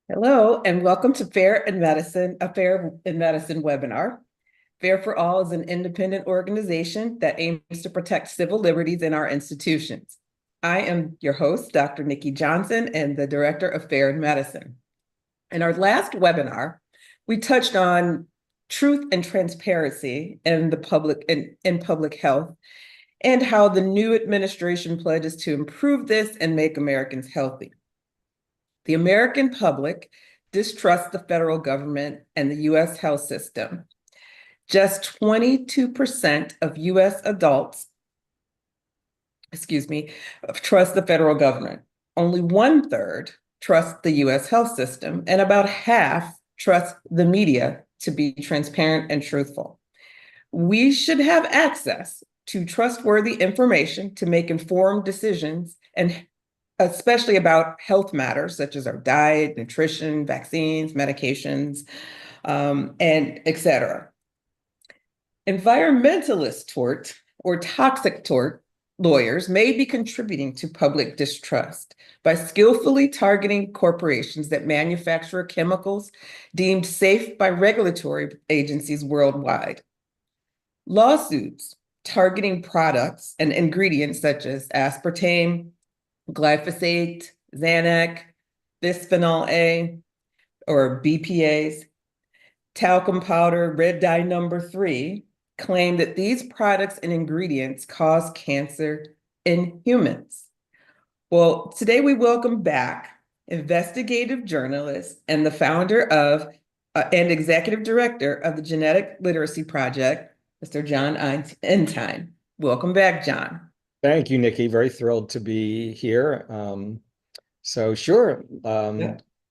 Hello, and welcome to A Fair in Medicine webinar. Fair for All is an independent organization that aims to protect civil liberties in our institutions. I am your host, Dr. Nikki Johnson, and the Director of Fair in Medicine. In our last webinar, we touched on truth and transparency in public health and how the new administration pledges to improve this and make Americans healthy. The American public distrusts the federal government and the US health system. Just 22% of US adults, trust the federal government. Only 1/3 trust the US health system, and about half trust the media to be transparent and truthful. We should have access to trustworthy information to make informed decisions, and especially about health matters such as our diet, nutrition, vaccines, medications, and et cetera. Environmentalist tort or toxic tort lawyers may be contributing to public distrust by skillfully targeting corporations that manufacture chemicals deemed safe by regulatory agencies worldwide. Lawsuits targeting products and ingredients such as aspartame, glyphosate, Zantac, bisphenol-A, or BPAs, talcum powder, red dye number 3, claim that these products and ingredients cause cancer in humans. Well, today we welcome back investigative journalist and the founder of and executive director of the Genetic Literacy Project, Mr. Jon Entine. Welcome back, Jon. Thank you, Nikki. Very thrilled to be here. Yeah.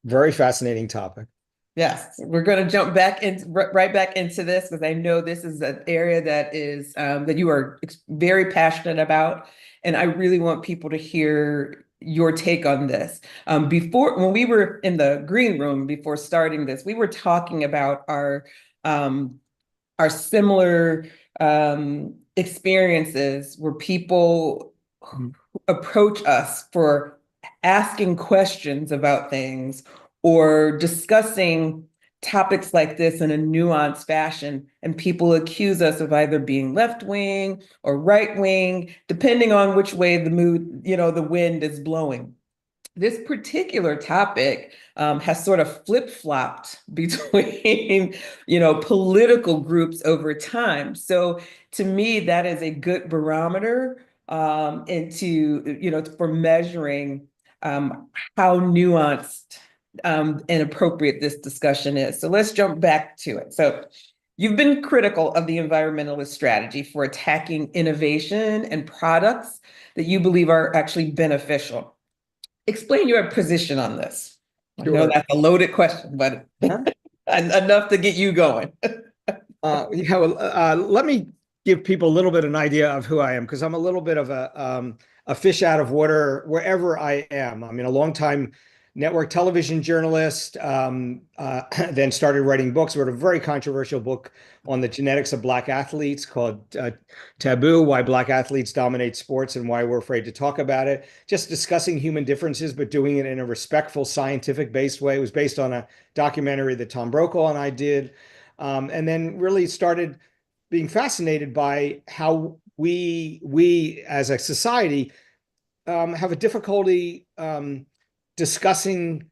Very fascinating topic. Yes, we're going to jump right back into this because I know this is an area that is that you are very passionate about, and I really want people to hear your take on this. When we were in the green room before starting this, we were talking about our similar experiences where people approach us for asking questions about things or discussing topics like this in a nuanced fashion, and people accuse us of either being left-wing or right-wing, depending on which way the wind is blowing. This particular topic has sort of flip-flopped between, political groups over time. So to me, that is a good barometer for measuring how nuanced and appropriate this discussion is. So let's jump back to it. So you've been critical of the environmentalist strategy for attacking innovation and products that you believe are actually beneficial. Explain your position on this. I know Sure. that's a loaded question, but enough to get you going. Let me give people a little bit of an idea of who I am, because I'm a little bit of a fish out of water wherever I am. I mean, a longtime network television journalist, then started writing books. Wrote a very controversial book on the genetics of Black athletes called Taboo: Why Black Athletes Dominate Sports and Why We're Afraid to Talk About It. Just discussing human differences, but doing it in a respectful, scientific-based way. It was based on a documentary that Tom Brokaw and I did. And then really started being fascinated by how we as a society have a difficulty discussing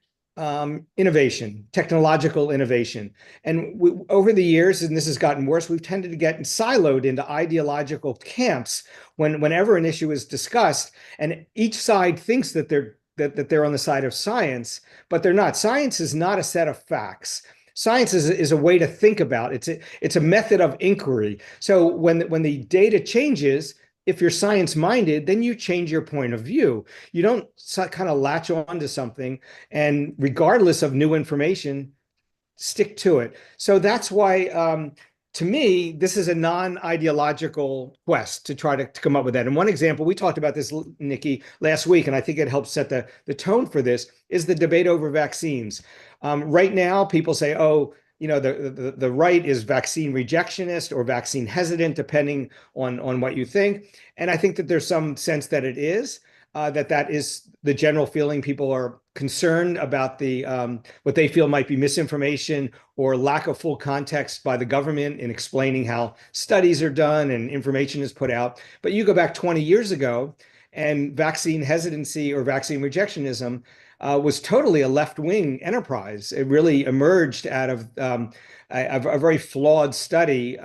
innovation, technological innovation. And over the years, and this has gotten worse, we've tended to get siloed into ideological camps whenever an issue is discussed, and each side thinks that they're on the side of science, but they're not. Science is not a set of facts. Science is a way to think about. It's a method of inquiry. So when the data changes, if you're science-minded, then you change your point of view. You don't kind of latch on to something and, regardless of new information, stick to it. So that's why, to me, this is a non-ideological quest to try to come up with that. And one example, we talked about this, Nikki, last week, and I think it helps set the tone for this, is the debate over vaccines. Right now, people say, oh, the right is vaccine rejectionist or vaccine hesitant, depending on what you think. And I think that there's some sense that it is, that is the general feeling. People are concerned about the what they feel might be misinformation or lack of full context by the government in explaining how studies are done and information is put out. But you go back 20 years ago, and vaccine hesitancy or vaccine rejectionism was totally a left-wing enterprise. It really emerged out of a very flawed study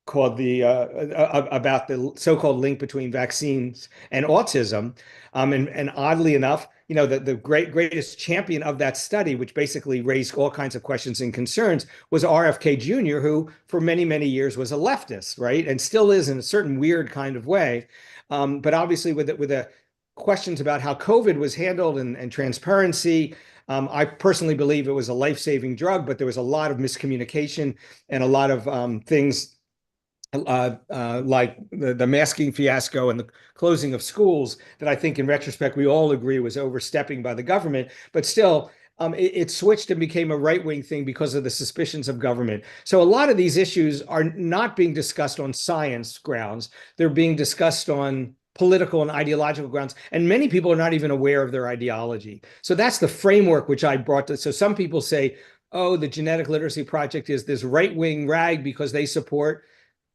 called about the so-called link between vaccines and autism. And oddly enough, the greatest champion of that study, which basically raised all kinds of questions and concerns, was RFK Jr., who for many, many years was a leftist, right? And still is in a certain weird kind of way. But obviously with the questions about how COVID was handled and transparency, I personally believe it was a life-saving drug, but there was a lot of miscommunication and a lot of things like the masking fiasco and the closing of schools that I think in retrospect we all agree was overstepping by the government. But still, it switched and became a right-wing thing because of the suspicions of government. So a lot of these issues are not being discussed on science grounds. They're being discussed on political and ideological grounds. And many people are not even aware of their ideology. So that's the framework which I brought to. So some people say, oh, the Genetic Literacy Project is this right-wing rag because they support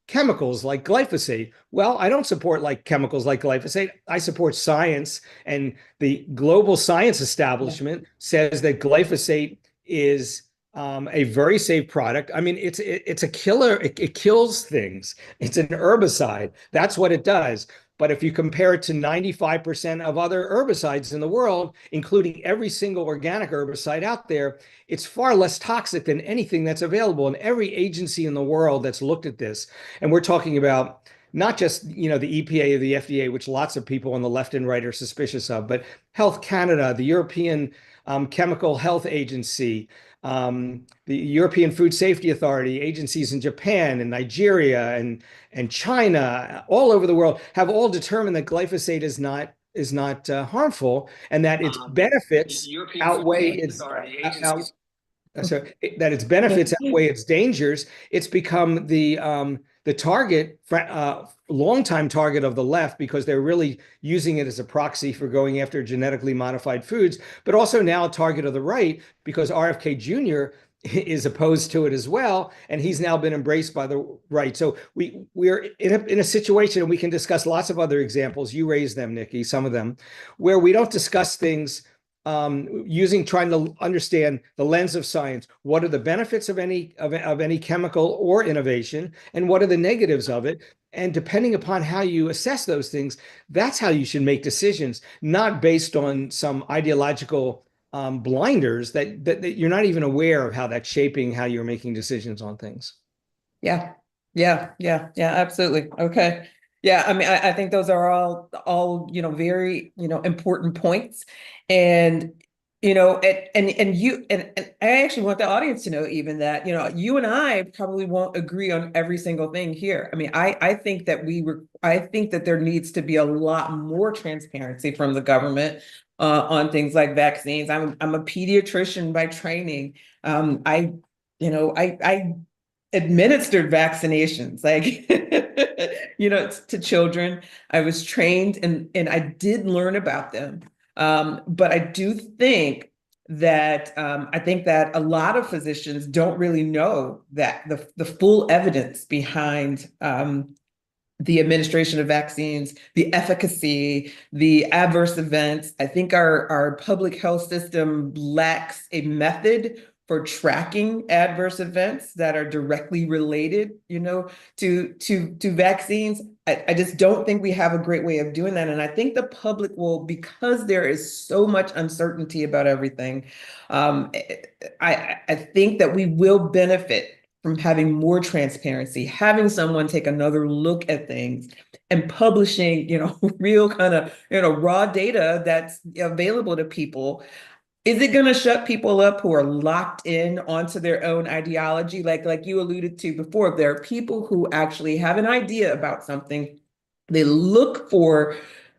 chemicals like glyphosate. Well, I don't support chemicals like glyphosate. I support science, and the global science establishment says that glyphosate is a very safe product. I mean, it's a killer. It kills things. It's an herbicide. That's what it does. But if you compare it to 95% of other herbicides in the world, including every single organic herbicide out there, it's far less toxic than anything that's available. And every agency in the world that's looked at this, and we're talking about not just, the EPA or the FDA, which lots of people on the left and right are suspicious of, but Health Canada, the European Chemical Health Agency, the European Food Safety Authority, agencies in Japan and Nigeria and China, all over the world, have all determined that glyphosate is not harmful, and that its benefits outweigh its so that its benefits outweigh its dangers. It's become the target, longtime target of the left, because they're really using it as a proxy for going after genetically modified foods, but also now a target of the right because RFK Jr. is opposed to it as well, and he's now been embraced by the right. So we're in a situation, and we can discuss lots of other examples. You raised them, Nikki, some of them, where we don't discuss things trying to understand the lens of science. What are the benefits of any chemical or innovation, and what are the negatives of it? And depending upon how you assess those things, that's how you should make decisions, not based on some ideological blinders that you're not even aware of how that's shaping how you're making decisions on things. Yeah, absolutely. Okay. Yeah, I mean, I think those are all very important points, and and I actually want the audience to know even that you and I probably won't agree on every single thing here. I mean, I think that I think that there needs to be a lot more transparency from the government on things like vaccines. I'm a pediatrician by training. I administered vaccinations to children. I was trained and I did learn about them. But I do think that a lot of physicians don't really know that the full evidence behind the administration of vaccines, the efficacy, the adverse events. I think our public health system lacks a method for tracking adverse events that are directly related, to vaccines. I just don't think we have a great way of doing that. And I think the public will, because there is so much uncertainty about everything, I think that we will benefit from having more transparency, having someone take another look at things and publishing, real kind of, raw data that's available to people. Is it going to shut people up who are locked in onto their own ideology? Like you alluded to before, there are people who actually have an idea about something. They look for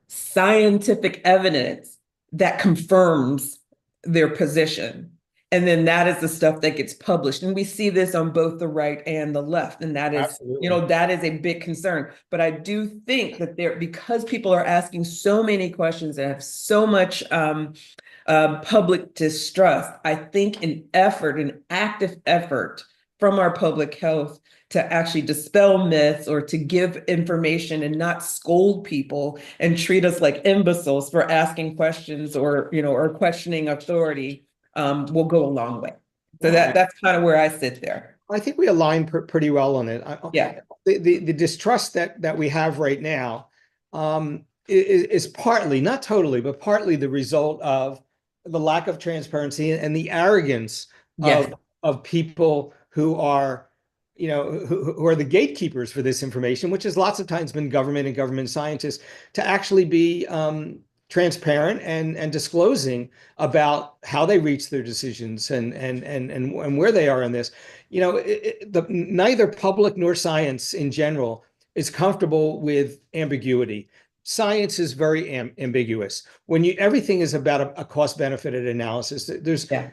scientific evidence that confirms their position. And then that is the stuff that gets published. And we see this on both the right and the left. And that is, Absolutely. That is a big concern. But I do think that because people are asking so many questions and have so much public distrust. I think an active effort from our public health to actually dispel myths or to give information and not scold people and treat us like imbeciles for asking questions or, or questioning authority, will go a long way. So Well, that's kind of where I sit there. I think we align pretty well on it. Yeah. The distrust that we have right now is partly, not totally, but partly the result of the lack of transparency and the arrogance Yes. of people who are, who are the gatekeepers for this information, which has lots of times been government and government scientists, to actually be transparent and disclosing about how they reach their decisions and where they are in this. Neither public nor science in general is comfortable with ambiguity. Science is very ambiguous. When everything is about a cost-benefit analysis, there's Yeah.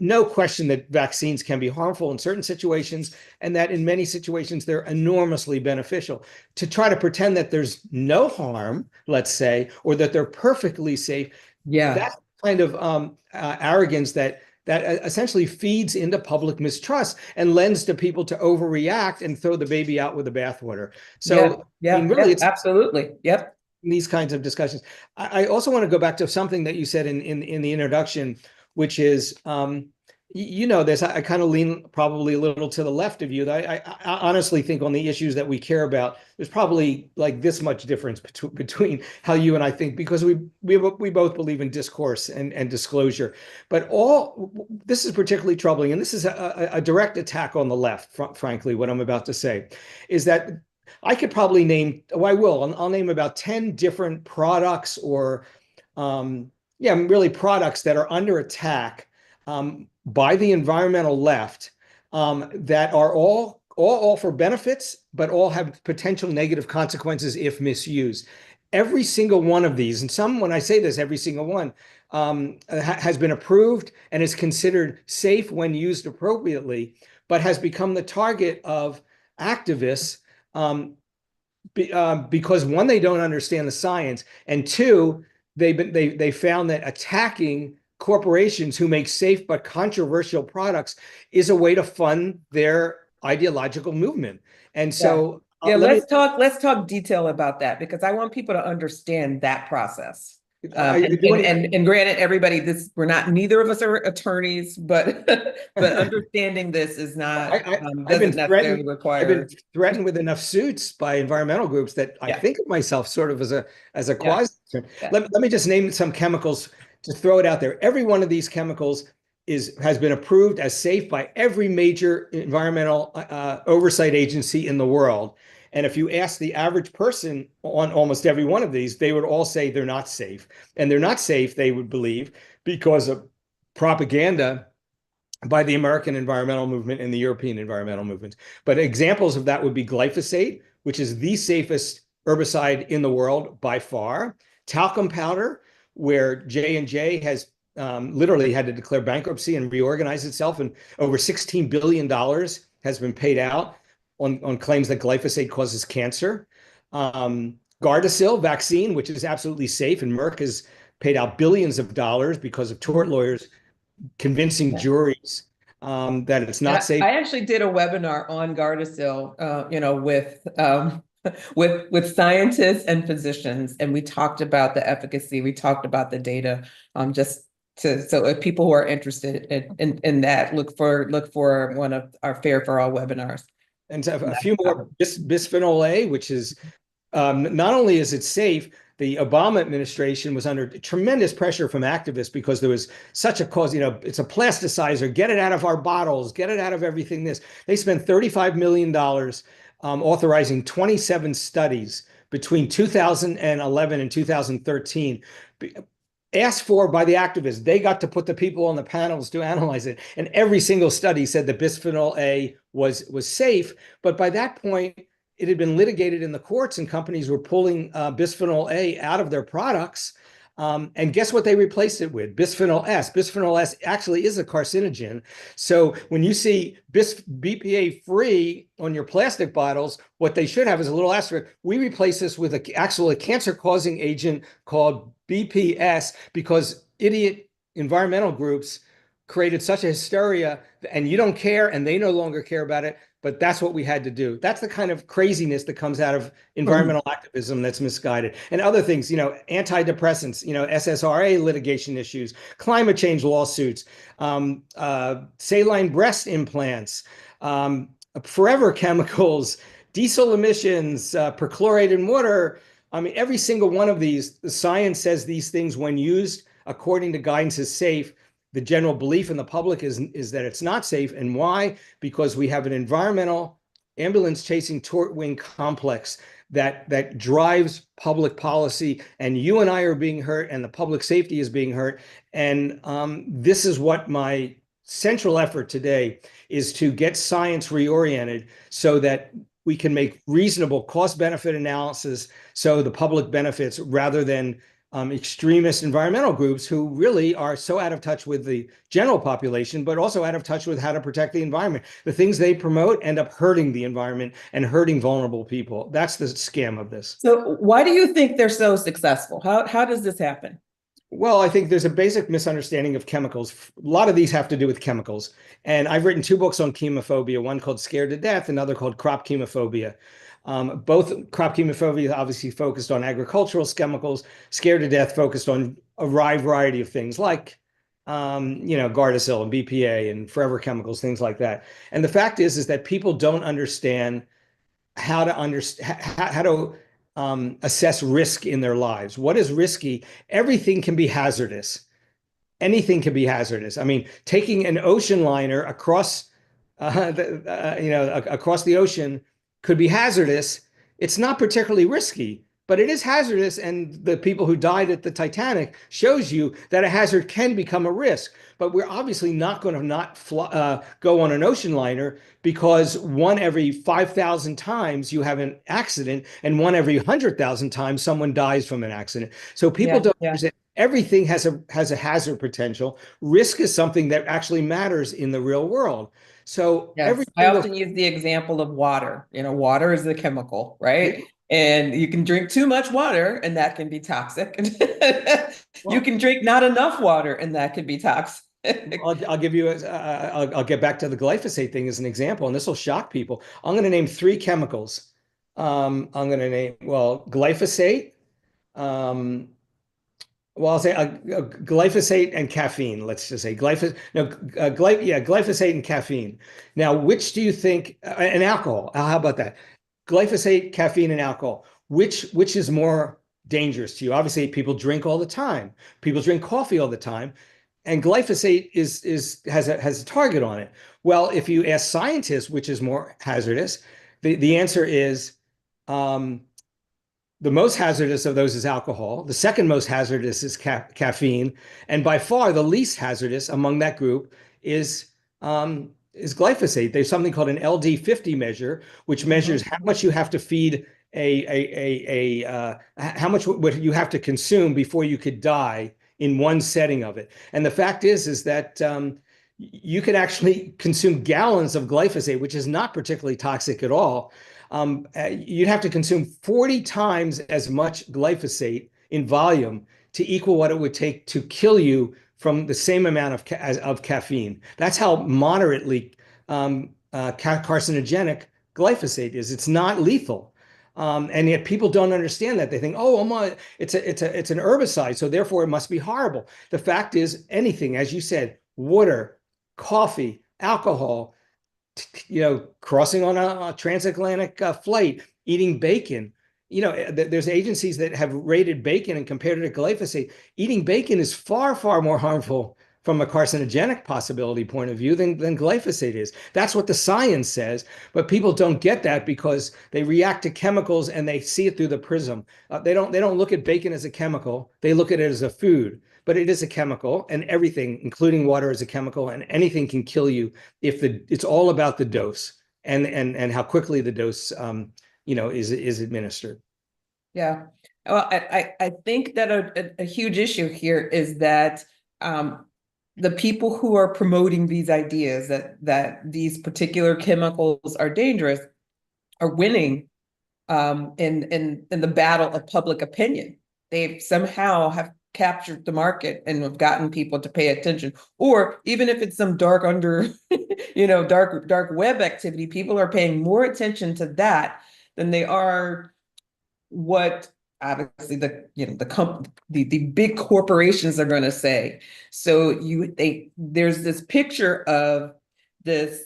no question that vaccines can be harmful in certain situations, and that in many situations they're enormously beneficial. To try to pretend that there's no harm, let's say, or that they're perfectly safe, Yeah. that's kind of arrogance that essentially feeds into public mistrust and lends to people to overreact and throw the baby out with the bathwater. So, yeah, I mean, really, it's absolutely. Yep. these kinds of discussions. I also want to go back to something that you said in the introduction, which is, this, I kind of lean probably a little to the left of you. That I honestly think on the issues that we care about, there's probably like this much difference between how you and I think, because we both believe in discourse and disclosure. But this is particularly troubling, and this is a direct attack on the left, frankly, what I'm about to say, is that I could probably name, I will, I'll name about 10 different products or, really products that are under attack by the environmental left, that are all for benefits, but all have potential negative consequences if misused. Every single one of these, and when I say this, every single one has been approved and is considered safe when used appropriately, but has become the target of activists because one, they don't understand the science, and two, they found that attacking corporations who make safe but controversial products is a way to fund their ideological movement. And so, let's talk detail about that, because I want people to understand that process. And granted, everybody, neither of us are attorneys, but understanding this is not doesn't necessarily require. I've been threatened with enough suits by environmental groups that I think of myself sort of as a quasi. Let me just name some chemicals to throw it out there. Every one of these chemicals has been approved as safe by every major environmental oversight agency in the world. And if you ask the average person on almost every one of these, they would all say they're not safe. And they're not safe, they would believe, because of propaganda by the American environmental movement and the European environmental movement. But examples of that would be glyphosate, which is the safest herbicide in the world by far. Talcum powder, where J&J has literally had to declare bankruptcy and reorganize itself, and over $16 billion has been paid out on claims that glyphosate causes cancer. Gardasil vaccine, which is absolutely safe, and Merck has paid out billions of dollars because of tort lawyers convincing juries that it's not safe. I actually did a webinar on Gardasil, with scientists and physicians, and we talked about the efficacy, we talked about the data, so if people who are interested in that, look for one of our Fair for All webinars. And a few more, bisphenol-A, which is not only is it safe, the Obama administration was under tremendous pressure from activists because there was such a cause, it's a plasticizer, get it out of our bottles, get it out of everything. They spent $35 million authorizing 27 studies between 2011 and 2013, asked for by the activists. They got to put the people on the panels to analyze it. And every single study said that bisphenol-A was safe. But by that point, it had been litigated in the courts, and companies were pulling bisphenol-A out of their products. And guess what they replaced it with? Bisphenol S. Bisphenol S actually is a carcinogen. So when you see BPA free on your plastic bottles, what they should have is a little asterisk. We replace this with a cancer-causing agent called BPS, because idiot environmental groups created such a hysteria, and you don't care, and they no longer care about it. But that's what we had to do. That's the kind of craziness that comes out of environmental activism that's misguided. And other things, antidepressants, SSRA litigation issues, climate change lawsuits, saline breast implants, forever chemicals, diesel emissions, perchlorated water. I mean, every single one of these, the science says these things, when used according to guidance, is safe. The general belief in the public is that it's not safe. And why? Because we have an environmental ambulance chasing tort wing complex that drives public policy, and you and I are being hurt, and the public safety is being hurt. And this is what my central effort today is, to get science reoriented so that we can make reasonable cost-benefit analysis so the public benefits, rather than extremist environmental groups who really are so out of touch with the general population, but also out of touch with how to protect the environment. The things they promote end up hurting the environment and hurting vulnerable people. That's the scam of this. So why do you think they're so successful? How does this happen? Well, I think there's a basic misunderstanding of chemicals. A lot of these have to do with chemicals. And I've written 2 books on chemophobia, one called Scared to Death, another called Crop Chemophobia. Both crop chemophobia obviously focused on agricultural chemicals, Scared to Death focused on a wide variety of things like, Gardasil and BPA and forever chemicals, things like that. And the fact is that people don't understand how to assess risk in their lives. What is risky? Everything can be hazardous. Anything can be hazardous. I mean, taking an ocean liner across across the ocean could be hazardous. It's not particularly risky, but it is hazardous. And the people who died at the Titanic shows you that a hazard can become a risk. But we're obviously not going to go on an ocean liner, because one every 5,000 times you have an accident, and one every 100,000 times someone dies from an accident. So people don't understand. Everything has a hazard potential. Risk is something that actually matters in the real world. So I often use the example of water. Water is a chemical, right? And you can drink too much water, and that can be toxic. You can drink not enough water, and that can be toxic. I'll give you I'll get back to the glyphosate thing as an example, and this will shock people. I'm going to name 3 chemicals. I'm going to name, glyphosate. I'll say glyphosate and caffeine. Let's just say glyphosate and caffeine. Now, which do you think, and alcohol? How about that? Glyphosate, caffeine, and alcohol. Which is more dangerous to you? Obviously, people drink all the time. People drink coffee all the time, and glyphosate has a target on it. Well, if you ask scientists which is more hazardous, the answer is the most hazardous of those is alcohol. The second most hazardous is caffeine, and by far the least hazardous among that group is glyphosate. There's something called an LD50 measure, which measures how much you have to feed how much what you have to consume before you could die in one setting of it. And the fact is that you could actually consume gallons of glyphosate, which is not particularly toxic at all. You'd have to consume 40 times as much glyphosate in volume to equal what it would take to kill you from the same amount of caffeine. That's how moderately carcinogenic glyphosate is. It's not lethal. And yet people don't understand that. They think, it's an herbicide, so therefore it must be horrible. The fact is, anything, as you said, water, coffee, alcohol, crossing on a transatlantic flight, eating bacon. There's agencies that have rated bacon and compared it to glyphosate. Eating bacon is far, far more harmful from a carcinogenic possibility point of view than glyphosate is. That's what the science says, but people don't get that because they react to chemicals and they see it through the prism. They don't look at bacon as a chemical. They look at it as a food, but it is a chemical, and everything, including water, is a chemical, and anything can kill you if it's all about the dose and how quickly the dose is administered. Yeah. Well, I think that a huge issue here is that the people who are promoting these ideas that these particular chemicals are dangerous are winning in the battle of public opinion. They somehow have captured the market and have gotten people to pay attention. Or even if it's some dark dark web activity, people are paying more attention to that than they are what obviously the big corporations are going to say. So there's this picture of this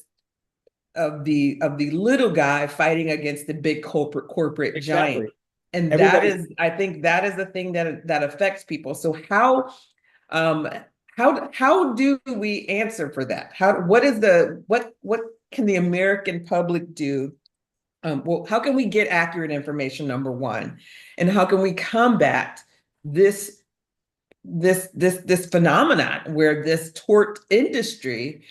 of the little guy fighting against the big corporate giant. Exactly. And I think that is the thing that affects people. So um how do we answer for that? What can the American public do? Well, how can we get accurate information, number one? And how can we combat this phenomenon where this tort industry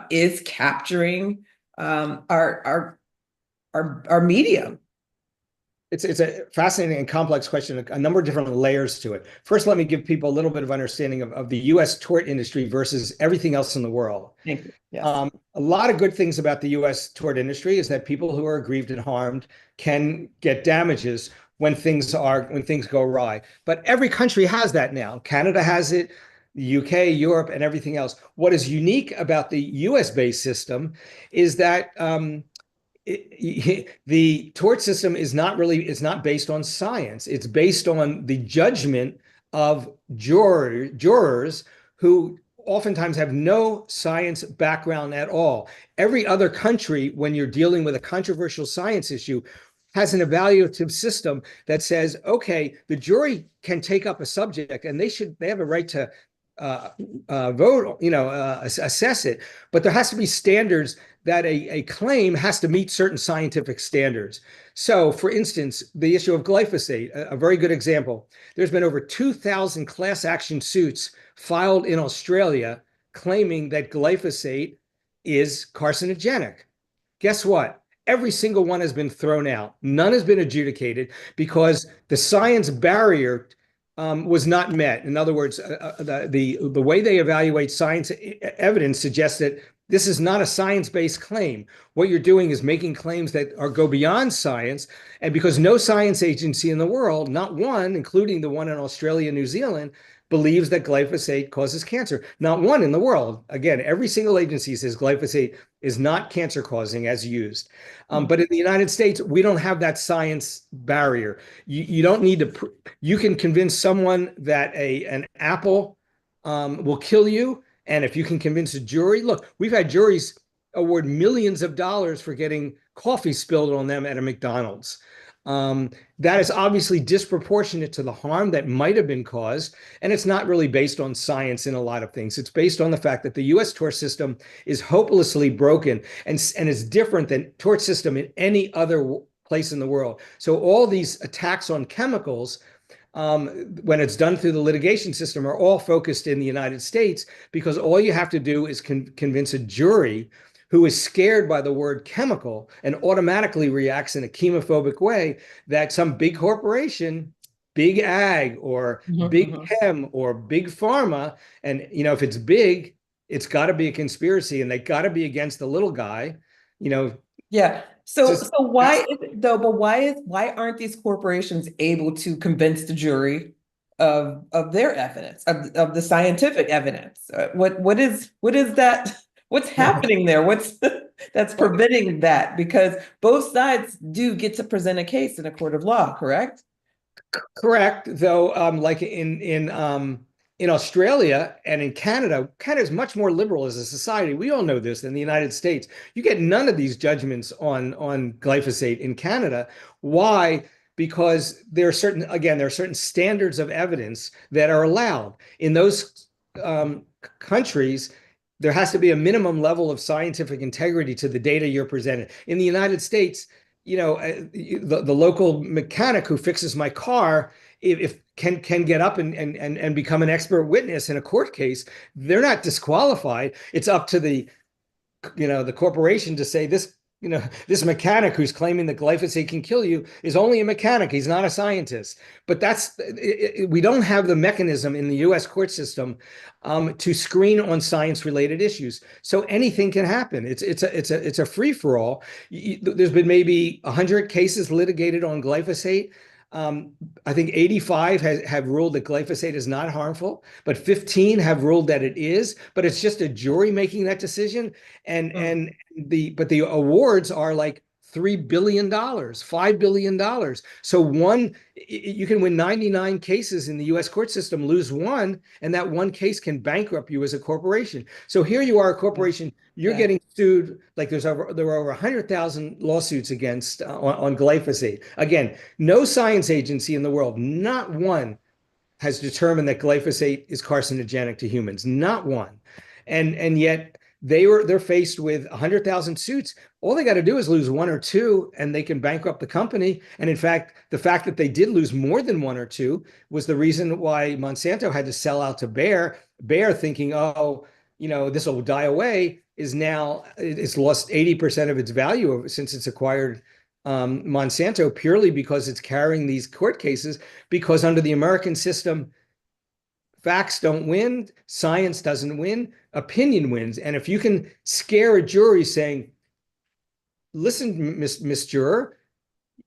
is capturing our medium? It's a fascinating and complex question, a number of different layers to it. First, let me give people a little bit of understanding of the US tort industry versus everything else in the world. Thank you. Yes. A lot of good things about the US tort industry is that people who are aggrieved and harmed can get damages when things go awry. But every country has that now. Canada has it, the UK, Europe, and everything else. What is unique about the US-based system is that the tort system is not based on science. It's based on the judgment of jurors who oftentimes have no science background at all. Every other country, when you're dealing with a controversial science issue, has an evaluative system that says, okay, the jury can take up a subject and they have a right to vote, assess it, but there has to be standards that a claim has to meet certain scientific standards. So, for instance, the issue of glyphosate, a very good example. There's been over 2,000 class action suits filed in Australia claiming that glyphosate is carcinogenic. Guess what? Every single one has been thrown out. None has been adjudicated because the science barrier was not met. In other words, the way they evaluate science evidence suggests that this is not a science-based claim. What you're doing is making claims that go beyond science. And because no science agency in the world, not one, including the one in Australia and New Zealand, believes that glyphosate causes cancer. Not one in the world. Again, every single agency says glyphosate is not cancer-causing as used. But in the United States, we don't have that science barrier. You don't need to. You can convince someone that an apple will kill you, and if you can convince a jury, look, we've had juries award millions of dollars for getting coffee spilled on them at a McDonald's. That is obviously disproportionate to the harm that might have been caused. And it's not really based on science in a lot of things. It's based on the fact that the US tort system is hopelessly broken and is different than tort system in any other place in the world. So all these attacks on chemicals, when it's done through the litigation system, are all focused in the United States because all you have to do is convince a jury who is scared by the word chemical and automatically reacts in a chemophobic way that some big corporation, big ag or big chem or big pharma, and if it's big, it's got to be a conspiracy and they got to be against the little guy, Yeah. So why is it though? But why aren't these corporations able to convince the jury of their evidence, of the scientific evidence? What is that? What's happening there? That's preventing that? Because both sides do get to present a case in a court of law, correct? Correct. Though, like in Australia and in Canada, Canada is much more liberal as a society. We all know this than the United States. You get none of these judgments on glyphosate in Canada. Why? Because there are certain standards of evidence that are allowed in those countries. There has to be a minimum level of scientific integrity to the data you're presented. In the United States, the local mechanic who fixes my car, if can get up and become an expert witness in a court case, they're not disqualified. It's up to the corporation to say this mechanic who's claiming that glyphosate can kill you is only a mechanic. He's not a scientist. But we don't have the mechanism in the U.S. court system to screen on science-related issues. So anything can happen. It's a free-for-all. There's been maybe 100 cases litigated on glyphosate. I think 85 have ruled that glyphosate is not harmful, but 15 have ruled that it is. But it's just a jury making that decision, Mm. and the awards are like $3 billion, $5 billion. So you can win 99 cases in the U.S. court system, lose one, and that one case can bankrupt you as a corporation. So here you are, a Yeah. corporation, you're Yeah. getting sued. Like there were over 100,000 lawsuits against on glyphosate. Again, no science agency in the world, not one, has determined that glyphosate is carcinogenic to humans. Not one. And yet they're faced with 100,000 suits. All they got to do is lose one or two, and they can bankrupt the company. And in fact, the fact that they did lose more than one or two was the reason why Monsanto had to sell out to Bayer. Bayer, thinking, oh, this will die away, is now it's lost 80% of its value since it's acquired Monsanto, purely because it's carrying these court cases, because under the American system, facts don't win, science doesn't win, opinion wins. And if you can scare a jury saying, listen, Miss Juror,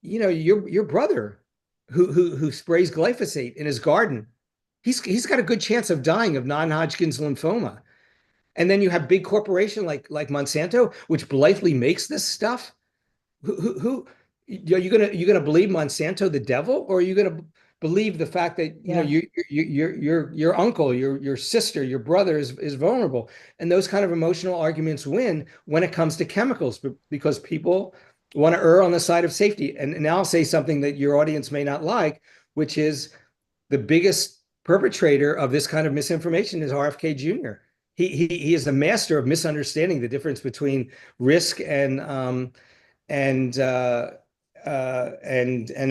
your brother who sprays glyphosate in his garden, he's got a good chance of dying of non-Hodgkin's lymphoma. And then you have big corporation like Monsanto, which blithely makes this stuff. Who are you gonna believe Monsanto the devil, or are you gonna believe the fact that Yeah. your uncle, your sister, your brother is vulnerable? And those kind of emotional arguments win when it comes to chemicals, because people want to err on the side of safety. And now I'll say something that your audience may not like, which is the biggest perpetrator of this kind of misinformation is RFK Jr. He is the master of misunderstanding the difference between risk and and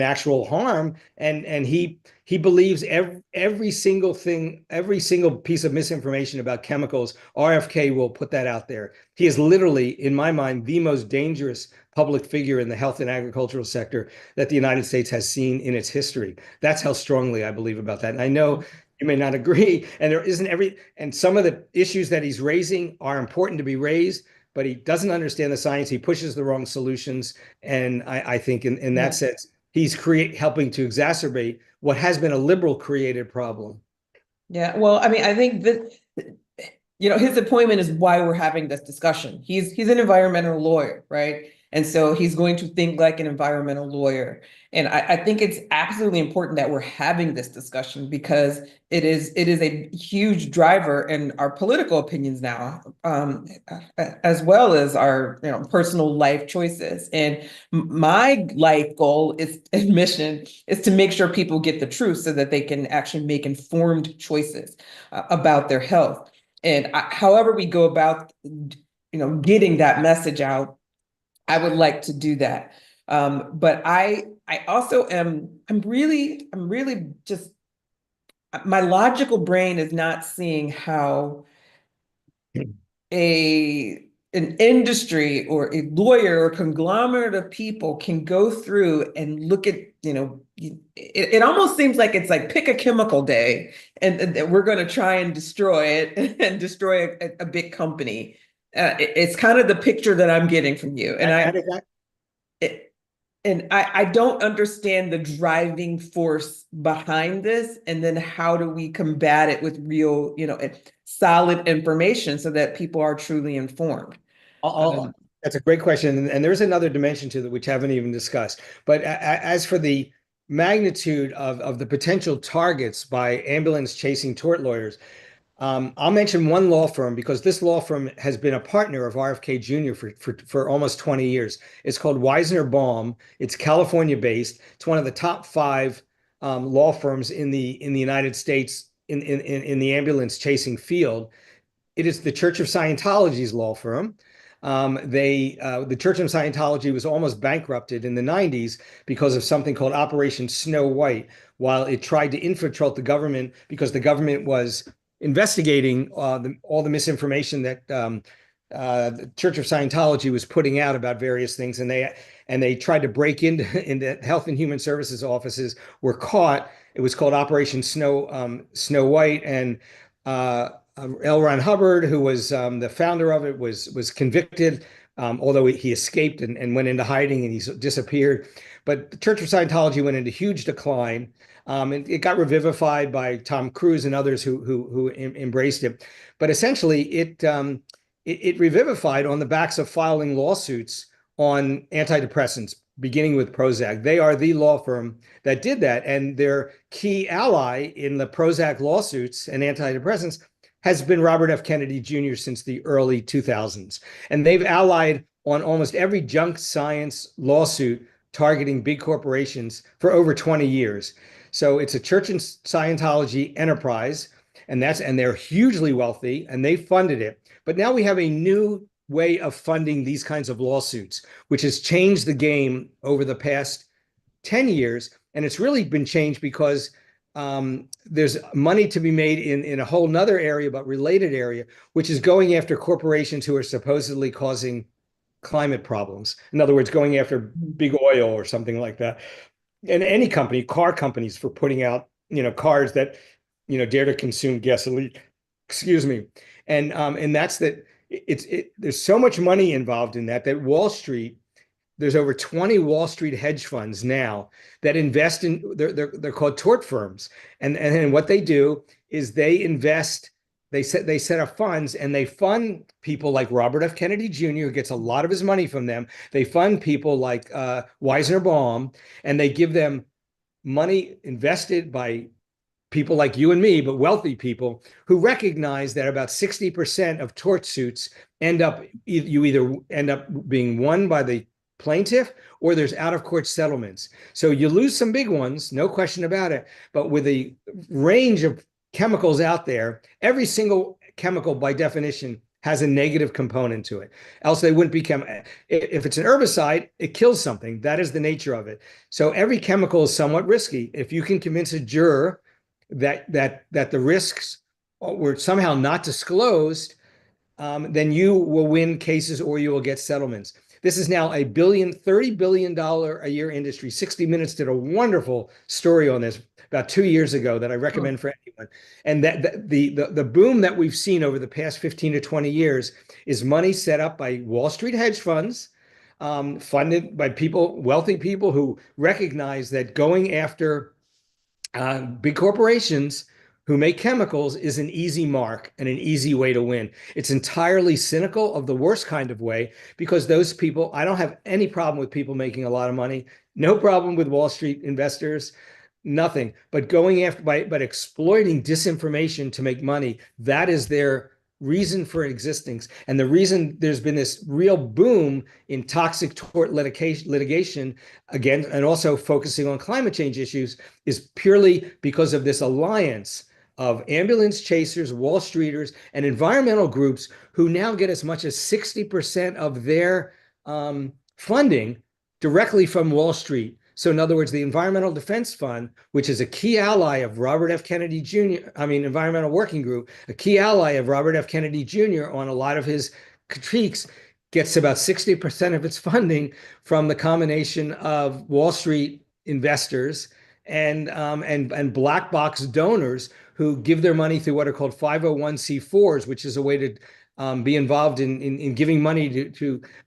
actual harm, and he believes every single thing, every single piece of misinformation about chemicals. RFK will put that out there. He is literally, in my mind, the most dangerous public figure in the health and agricultural sector that the United States has seen in its history. That's how strongly I believe about that. And I know you may not agree, and there isn't and some of the issues that he's raising are important to be raised, but he doesn't understand the science. He pushes the wrong solutions. And I think in that Yeah. sense, he's helping to exacerbate what has been a liberal created problem. Yeah. Well, I mean, I think that, his appointment is why we're having this discussion. He's an environmental lawyer, right? And so he's going to think like an environmental lawyer. And I think it's absolutely important that we're having this discussion, because it is a huge driver in our political opinions now, as well as our personal life choices. And my life goal is and mission is to make sure people get the truth so that they can actually make informed choices about their health. And however we go about, getting that message out, I would like to do that. But I also I'm really just, my logical brain is not seeing how a an industry or a lawyer or conglomerate of people can go through and look at, it almost seems like it's like pick a chemical day, and we're going to try and destroy it and destroy a big company. It's kind of the picture that I'm getting from you. And That is that. it, I don't understand the driving force behind this. And then how do we combat it with real, solid information so that people are truly informed? Um, That's a great question. And there's another dimension to that which I haven't even discussed. But as for the magnitude of the potential targets by ambulance chasing tort lawyers, I'll mention one law firm, because this law firm has been a partner of RFK Jr. for almost 20 years. It's called Weisner Baum. It's California based. It's one of the top five law firms in the United States in the ambulance chasing field. It is the Church of Scientology's law firm. The Church of Scientology was almost bankrupted in the 90s because of something called Operation Snow White, while it tried to infiltrate the government, because the government was investigating all the misinformation that the Church of Scientology was putting out about various things, and they tried to break into Health and Human Services offices, were caught. It was called Operation Snow White, and L. Ron Hubbard, who was the founder of it, was convicted although he escaped and went into hiding and he's disappeared. But the Church of Scientology went into huge decline. And it got revivified by Tom Cruise and others who embraced it. But essentially, it revivified on the backs of filing lawsuits on antidepressants, beginning with Prozac. They are the law firm that did that, and their key ally in the Prozac lawsuits and antidepressants has been Robert F. Kennedy Jr. since the early 2000s. And they've allied on almost every junk science lawsuit targeting big corporations for over 20 years. So it's a Church and Scientology enterprise, and they're hugely wealthy, and they funded it. But now we have a new way of funding these kinds of lawsuits, which has changed the game over the past 10 years. And it's really been changed because there's money to be made in a whole nother area, but related area, which is going after corporations who are supposedly causing climate problems. In other words, going after big oil or something like that. And any company, car companies, for putting out, cars that, dare to consume gasoline. Excuse me. And that's that. There's so much money involved in that Wall Street. There's over 20 Wall Street hedge funds now that invest in. They're called tort firms, and what they do is they invest. They set up funds and they fund people like Robert F. Kennedy Jr., who gets a lot of his money from them. They fund people like Weisner Baum, and they give them money invested by people like you and me, but wealthy people who recognize that about 60% of tort suits you either end up being won by the plaintiff or there's out of court settlements. So you lose some big ones, no question about it. But with a range of chemicals out there, every single chemical by definition has a negative component to it. Else they wouldn't become, if it's an herbicide, it kills something. That is the nature of it. So every chemical is somewhat risky. If you can convince a juror that the risks were somehow not disclosed, then you will win cases or you will get settlements. This is now $30 billion a year industry. 60 Minutes did a wonderful story on this about 2 years ago that I recommend for anyone. And that the boom that we've seen over the past 15 to 20 years is money set up by Wall Street hedge funds, funded by wealthy people who recognize that going after big corporations who make chemicals is an easy mark and an easy way to win. It's entirely cynical of the worst kind of way, because those people, I don't have any problem with people making a lot of money, no problem with Wall Street investors, nothing, but but exploiting disinformation to make money, that is their reason for existing. And the reason there's been this real boom in toxic tort litigation again, and also focusing on climate change issues, is purely because of this alliance of ambulance chasers, Wall Streeters, and environmental groups who now get as much as 60% of their funding directly from Wall Street. So in other words, the Environmental Defense Fund, which is a key ally of Robert F. Kennedy Jr., Environmental Working Group, a key ally of Robert F. Kennedy Jr. on a lot of his critiques, gets about 60% of its funding from the combination of Wall Street investors and black box donors who give their money through what are called 501c4s, which is a way to be involved in giving money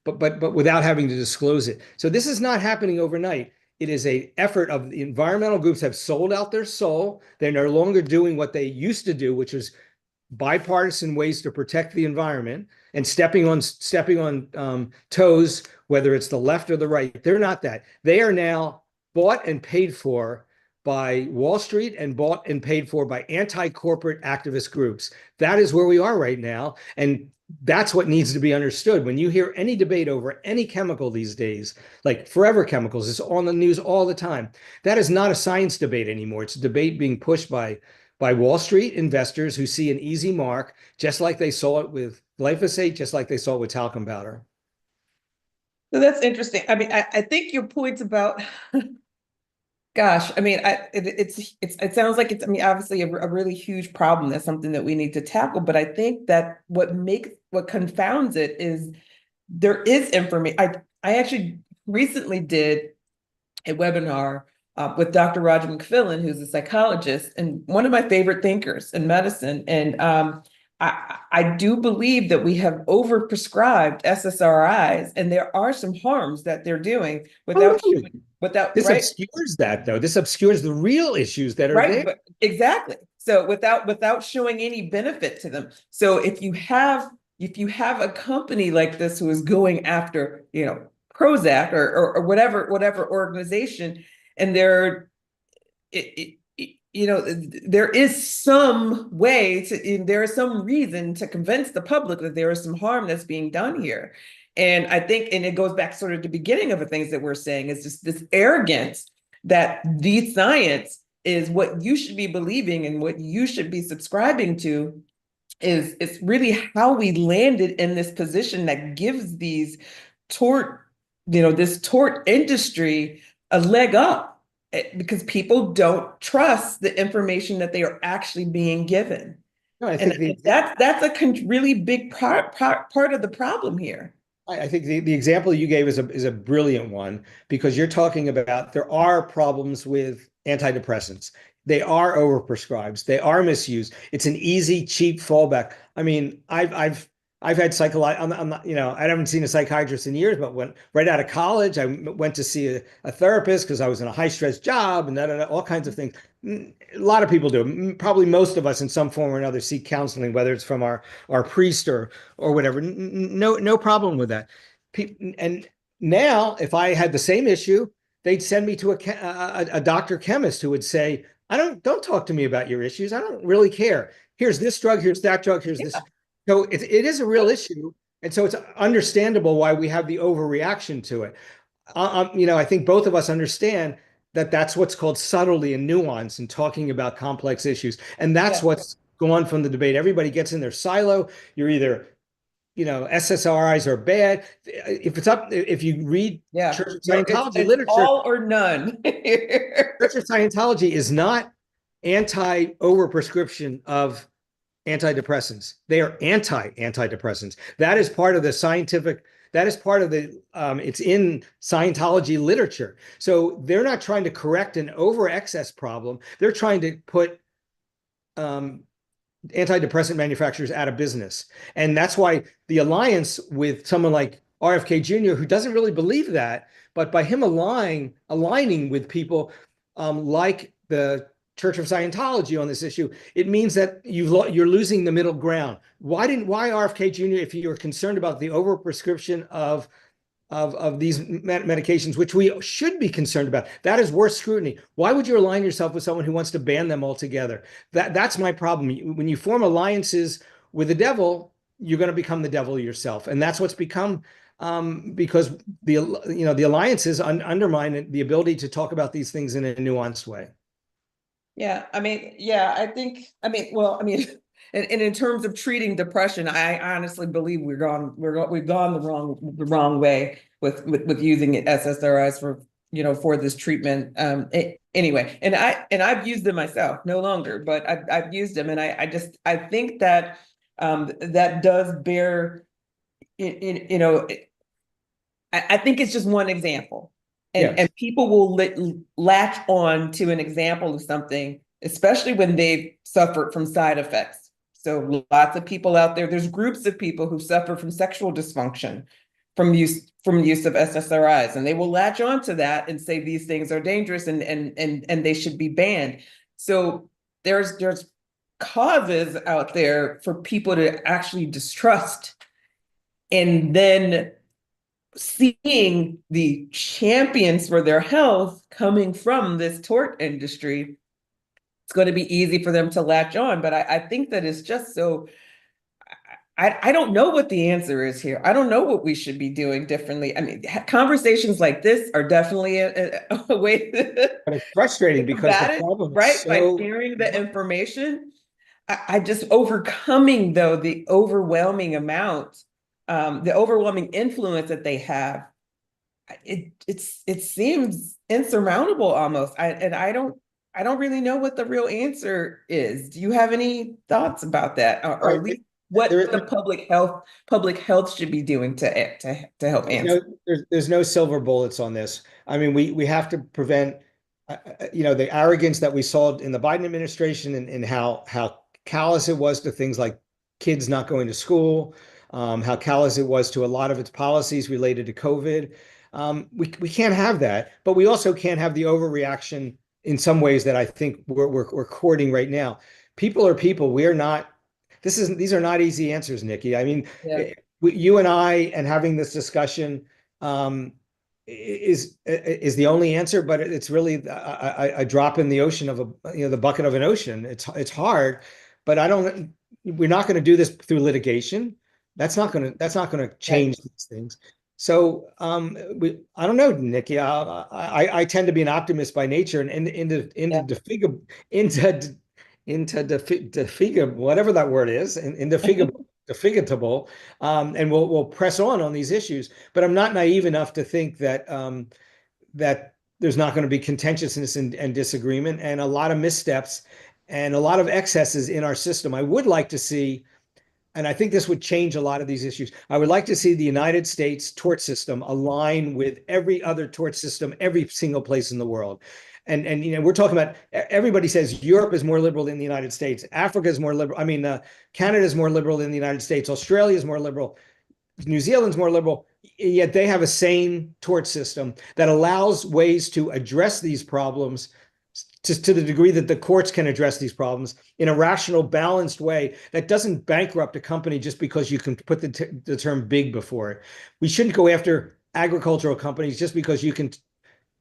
but without having to disclose it. So this is not happening overnight. It is an effort of the environmental groups have sold out their soul. They're no longer doing what they used to do, which is bipartisan ways to protect the environment and stepping on toes, whether it's the left or the right. They're not that. They are now bought and paid for by Wall Street and bought and paid for by anti-corporate activist groups. That is where we are right now. And that's what needs to be understood. When you hear any debate over any chemical these days, like forever chemicals, it's on the news all the time. That is not a science debate anymore. It's a debate being pushed by Wall Street investors who see an easy mark, just like they saw it with glyphosate, just like they saw it with talcum powder. So that's interesting. I think your points about gosh, it sounds like it's, obviously a really huge problem. That's something that we need to tackle. But I think that what confounds it is there is information. I actually recently did a webinar with Dr. Roger McFillin, who's a psychologist and one of my favorite thinkers in medicine. And I do believe that we have overprescribed SSRIs, and there are some harms that they're doing Totally. without, This right, obscures that, though. This obscures the real issues that are right, there. but exactly. So without showing any benefit to them. So if you have a company like this who is going after, Prozac or whatever organization, and there is some way there is some reason to convince the public that there is some harm that's being done here. And I think, and it goes back sort of the beginning of the things that we're saying, is just this arrogance that the science is what you should be believing and what you should be subscribing to, is it's really how we landed in this position that gives tort, this tort industry a leg up, because people don't trust the information that they are actually being given. No, I And think that's a really big part of the problem here. I think the example you gave is a brilliant one, because you're talking about there are problems with antidepressants. They are overprescribed. They are misused. It's an easy, cheap fallback. I mean, I've had I'm not, I haven't seen a psychiatrist in years, but when right out of college, I went to see a therapist because I was in a high stress job and all kinds of things. A lot of people do. Probably most of us in some form or another seek counseling, whether it's from our priest or whatever. No problem with that. And now, if I had the same issue, they'd send me to a doctor chemist who would say, don't talk to me about your issues. I don't really care. Here's this drug, here's that drug, here's this. Yeah. So it is a real issue. And so it's understandable why we have the overreaction to it. I think both of us understand that that's what's called subtlety and nuance in talking about complex issues. And that's Yeah. what's gone from the debate. Everybody gets in their silo. You're either, SSRIs are bad. If you read Yeah. Church of Scientology It's literature, all or none. Church of Scientology is not anti-overprescription of antidepressants. They are anti-antidepressants. That is part of the scientific, that is part of the, it's in Scientology literature. So they're not trying to correct an over excess problem. They're trying to put antidepressant manufacturers out of business. And that's why the alliance with someone like RFK Jr., who doesn't really believe that, but by him aligning with people like the Church of Scientology on this issue, it means that you're losing the middle ground. Why RFK Jr., if you're concerned about the overprescription of these medications, which we should be concerned about, that is worth scrutiny. Why would you align yourself with someone who wants to ban them altogether? That's my problem. When you form alliances with the devil, you're going to become the devil yourself, and that's what's become, because the alliances undermine the ability to talk about these things in a nuanced way. Yeah, I mean, yeah, and in terms of treating depression, I honestly believe we've gone the wrong way with using SSRIs for this treatment. Anyway, and I've used them myself, no longer, but I've used them, and I think that that does bear, I think it's just one example. And Yes. people will latch on to an example of something, especially when they've suffered from side effects. So lots of people out there's groups of people who suffer from sexual dysfunction from use of SSRIs, and they will latch on to that and say these things are dangerous and they should be banned. So there's causes out there for people to actually distrust, and then seeing the champions for their health coming from this tort industry, it's going to be easy for them to latch on. But I think that it's just so, I don't know what the answer is here. I don't know what we should be doing differently. I mean, conversations like this are definitely a way to But it's frustrating because the combat it, problem is right? By so. sharing the information. I just overcoming, though, the overwhelming amount, the overwhelming influence that they have. It seems insurmountable almost. I don't really know what the real answer is. Do you have any thoughts about that, or Right. at least what There, the public health should be doing to help there's answer? no there's no silver bullets on this. I mean, we have to prevent, the arrogance that we saw in the Biden administration, and how callous it was to things like kids not going to school, how callous it was to a lot of its policies related to COVID. We can't have that, but we also can't have the overreaction in some ways that I think we're courting right now. People are people. We are not. These are not easy answers, Nikki. I mean, Yeah. you and I and having this discussion is the only answer, but it's really a drop in the ocean of the bucket of an ocean. It's hard, but we're not going to do this through litigation. That's not going to Right. change these things. So I don't know, Nikki. I tend to be an optimist by nature, and Yeah. into figure whatever that word is, into figurable, and we'll press on these issues. But I'm not naive enough to think that there's not going to be contentiousness and disagreement and a lot of missteps and a lot of excesses in our system. I would like to see, and I think this would change a lot of these issues. I would like to see the United States tort system align with every other tort system, every single place in the world. And we're talking about, everybody says Europe is more liberal than the United States. Africa is more liberal. I mean, Canada is more liberal than the United States. Australia is more liberal. New Zealand's more liberal, yet they have a sane tort system that allows ways to address these problems to the degree that the courts can address these problems in a rational, balanced way that doesn't bankrupt a company just because you can put the term big before it. We shouldn't go after agricultural companies just because you can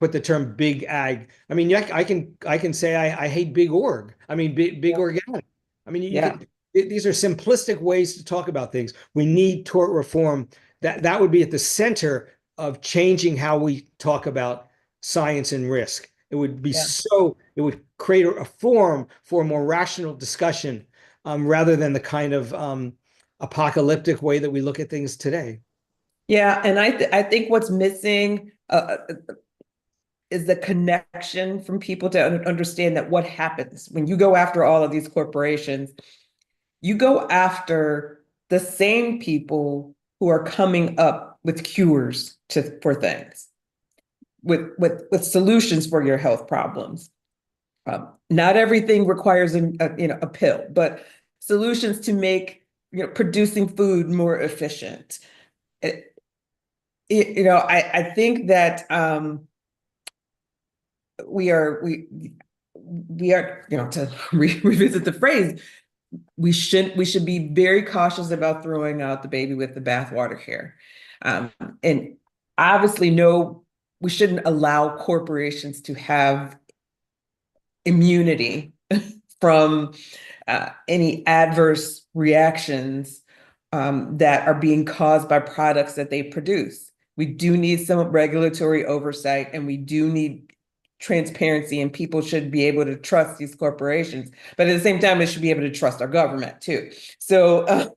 put the term big ag. I mean, I can say I hate big org. I mean, big Yeah. organic. I mean, you Yeah. can. These are simplistic ways to talk about things. We need tort reform. That would be at the center of changing how we talk about science and risk. It would be Yeah. it would create a forum for a more rational discussion, rather than the kind of apocalyptic way that we look at things today. Yeah. And I think what's missing is the connection from people to understand that what happens when you go after all of these corporations, you go after the same people who are coming up with cures for things, with solutions for your health problems. Not everything requires a pill, but solutions to make producing food more efficient. I think that we are to revisit the phrase, we should be very cautious about throwing out the baby with the bathwater here. And obviously, no, we shouldn't allow corporations to have immunity from any adverse reactions that are being caused by products that they produce. We do need some regulatory oversight, and we do need transparency, and people should be able to trust these corporations. But at the same time, they should be able to trust our government too. So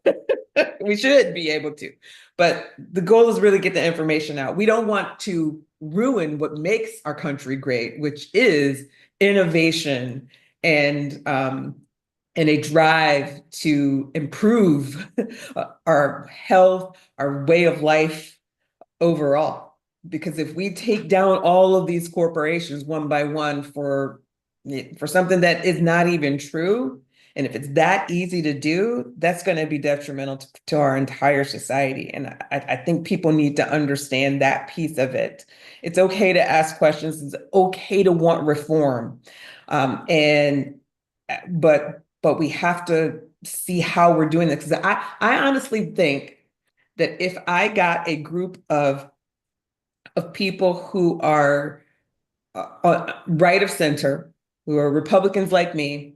we should be able to. But the goal is really get the information out. We don't want to ruin what makes our country great, which is innovation and a drive to improve our health, our way of life overall. Because if we take down all of these corporations one by one for something that is not even true, and if it's that easy to do, that's going to be detrimental to our entire society. And I think people need to understand that piece of it. It's okay to ask questions. It's okay to want reform. But we have to see how we're doing this. Because I honestly think that if I got a group of people who are right of center, who are Republicans like me,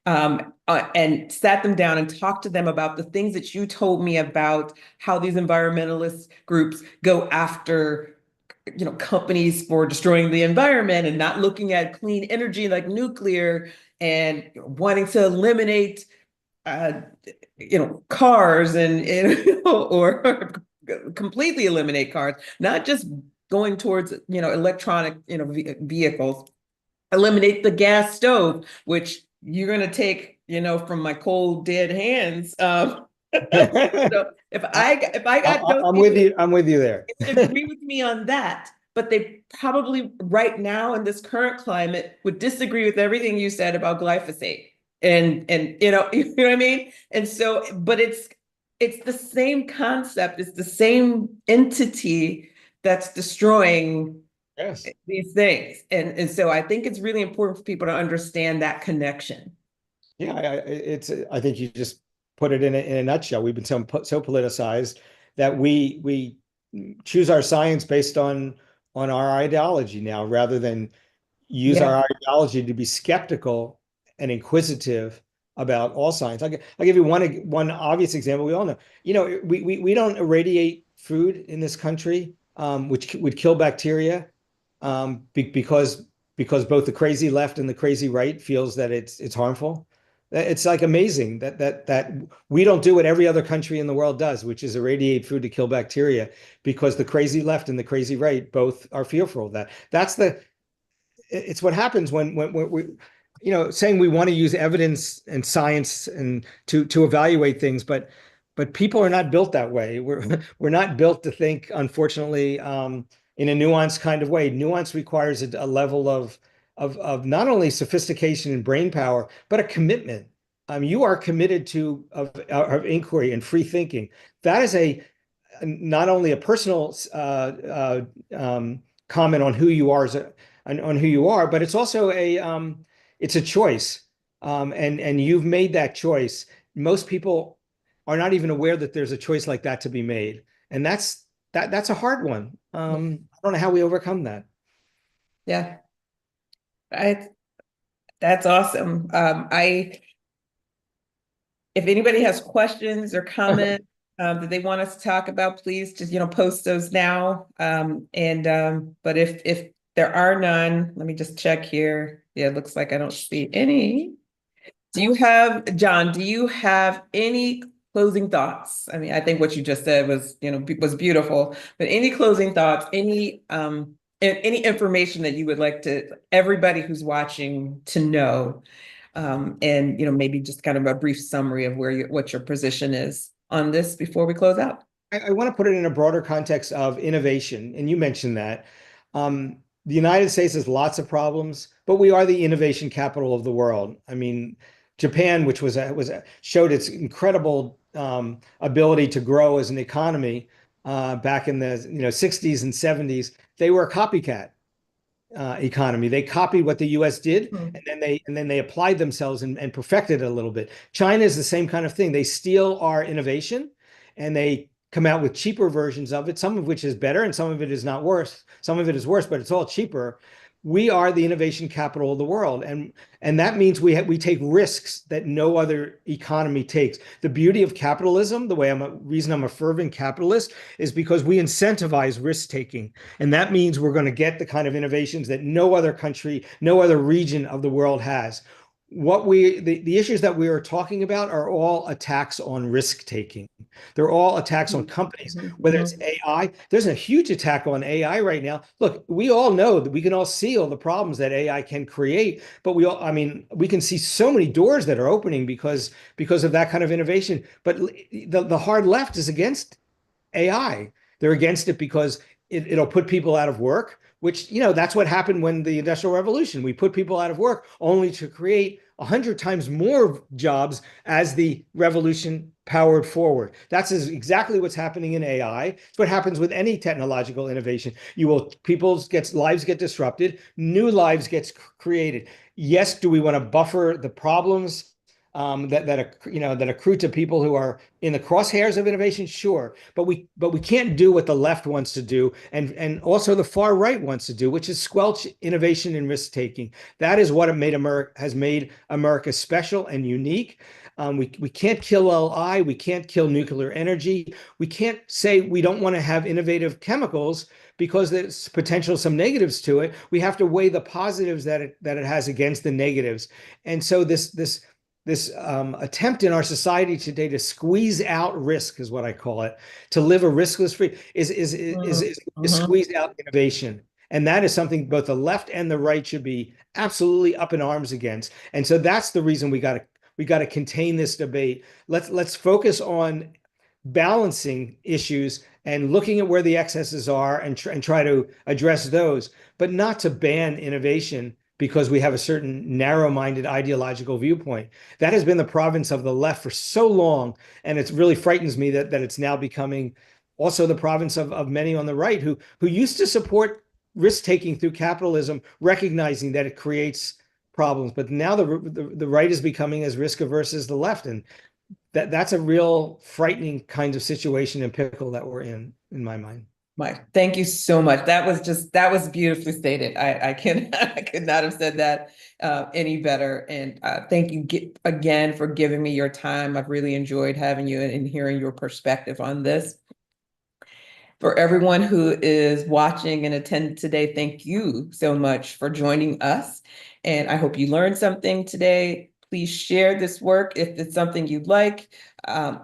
and sat them down and talked to them about the things that you told me about how these environmentalist groups go after companies for destroying the environment and not looking at clean energy like nuclear and wanting to eliminate uh, cars or completely eliminate cars, not just going towards electronic vehicles, eliminate the gas stove, which you're going to take from my cold dead hands. So if I got those I'm with people you. I'm with you there. to agree with me on that, but they probably right now in this current climate would disagree with everything you said about glyphosate. and you know what I mean? And so, but it's the same concept, it's the same entity that's destroying Yes. these things. And so I think it's really important for people to understand that connection. Yeah, I think you just put it in a nutshell. We've been so politicized that we choose our science based on our ideology now, rather than use Yeah. our ideology to be skeptical and inquisitive about all science. I'll give you one obvious example. We all know, we don't irradiate food in this country, which would kill bacteria, because both the crazy left and the crazy right feels that it's harmful. It's like amazing that we don't do what every other country in the world does, which is irradiate food to kill bacteria, because the crazy left and the crazy right both are fearful of that. It's what happens when we, saying we want to use evidence and science and to evaluate things, but people are not built that way. We're not built to think, unfortunately, in a nuanced kind of way. Nuance requires a level of not only sophistication and brain power, but a commitment. You are committed of inquiry and free thinking. That is not only a personal comment on who you are on who you are, but it's also it's a choice, and you've made that choice. Most people are not even aware that there's a choice like that to be made, and that's a hard one. I don't know how we overcome that. Yeah. I That's awesome. If anybody has questions or comments that they want us to talk about, please just, post those now. But if there are none, let me just check here. Yeah, it looks like I don't see any. John, do you have any closing thoughts? I mean, I think what you just said was, was beautiful, but any closing thoughts, any information that you would like to everybody who's watching to know, and maybe just kind of a brief summary of what your position is on this before we close out. I want to put it in a broader context of innovation, and you mentioned that. The United States has lots of problems, but we are the innovation capital of the world. I mean, Japan, which showed its incredible ability to grow as an economy back in the 60s and 70s, they were a copycat economy. They copied what the U.S. did, Hmm. and then they applied themselves and perfected it a little bit. China is the same kind of thing. They steal our innovation, and they come out with cheaper versions of it, some of which is better, and some of it is not worse. Some of it is worse, but it's all cheaper. We are the innovation capital of the world, and that means we take risks that no other economy takes. The beauty of capitalism, the reason I'm a fervent capitalist, is because we incentivize risk taking, and that means we're going to get the kind of innovations that no other country, no other region of the world has. The issues that we are talking about are all attacks on risk taking. They're all attacks on companies, whether it's AI. There's a huge attack on AI right now. Look, we all know that we can all see all the problems that AI can create, but I mean, we can see so many doors that are opening because of that kind of innovation. But the hard left is against AI. They're against it because it'll put people out of work, which, that's what happened when the Industrial Revolution. We put people out of work only to create 100 times more jobs as the revolution powered forward. That's exactly what's happening in AI. It's what happens with any technological innovation. People's lives get disrupted, new lives gets created. Yes, do we want to buffer the problems that accrue to people who are in the crosshairs of innovation? Sure, but we can't do what the left wants to do, and also the far right wants to do, which is squelch innovation and risk taking. That is what has made America special and unique. We can't kill LI, we can't kill nuclear energy, we can't say we don't want to have innovative chemicals because there's potential some negatives to it. We have to weigh the positives that it has against the negatives, and so this attempt in our society today to squeeze out risk, is what I call it, to live a riskless free, is squeeze out innovation. And that is something both the left and the right should be absolutely up in arms against. And so that's the reason we got to contain this debate. Let's focus on balancing issues and looking at where the excesses are and try to address those, but not to ban innovation, because we have a certain narrow-minded ideological viewpoint. That has been the province of the left for so long, and it really frightens me that it's now becoming also the province of many on the right who used to support risk-taking through capitalism, recognizing that it creates problems. But now the right is becoming as risk-averse as the left, and that's a real frightening kind of situation and pickle that we're in my mind. Mike, thank you so much. That was beautifully stated. I I could not have said that any better. And thank you again for giving me your time. I've really enjoyed having you and hearing your perspective on this. For everyone who is watching and attending today, thank you so much for joining us. And I hope you learned something today. Please share this work if it's something you'd like.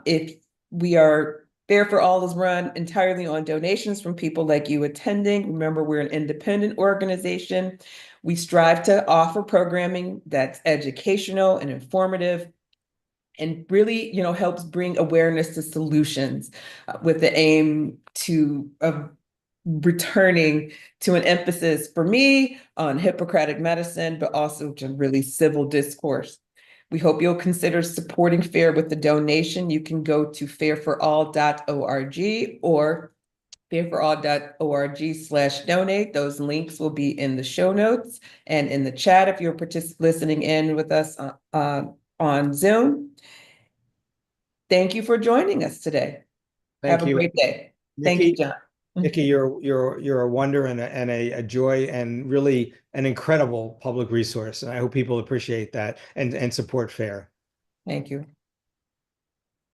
If we are Fair for All is run entirely on donations from people like you attending. Remember, we're an independent organization. We strive to offer programming that's educational and informative, and really, helps bring awareness to solutions with the aim of returning to an emphasis for me on Hippocratic medicine, but also to really civil discourse. We hope you'll consider supporting FAIR with a donation. You can go to fairforall.org or fairforall.org/donate. Those links will be in the show notes and in the chat if you're listening in with us on Zoom. Thank you for joining us today. Have a great day. Thank you, Jon. Nikki, you're a wonder and a joy and really an incredible public resource. And I hope people appreciate that and support FAIR. Thank you.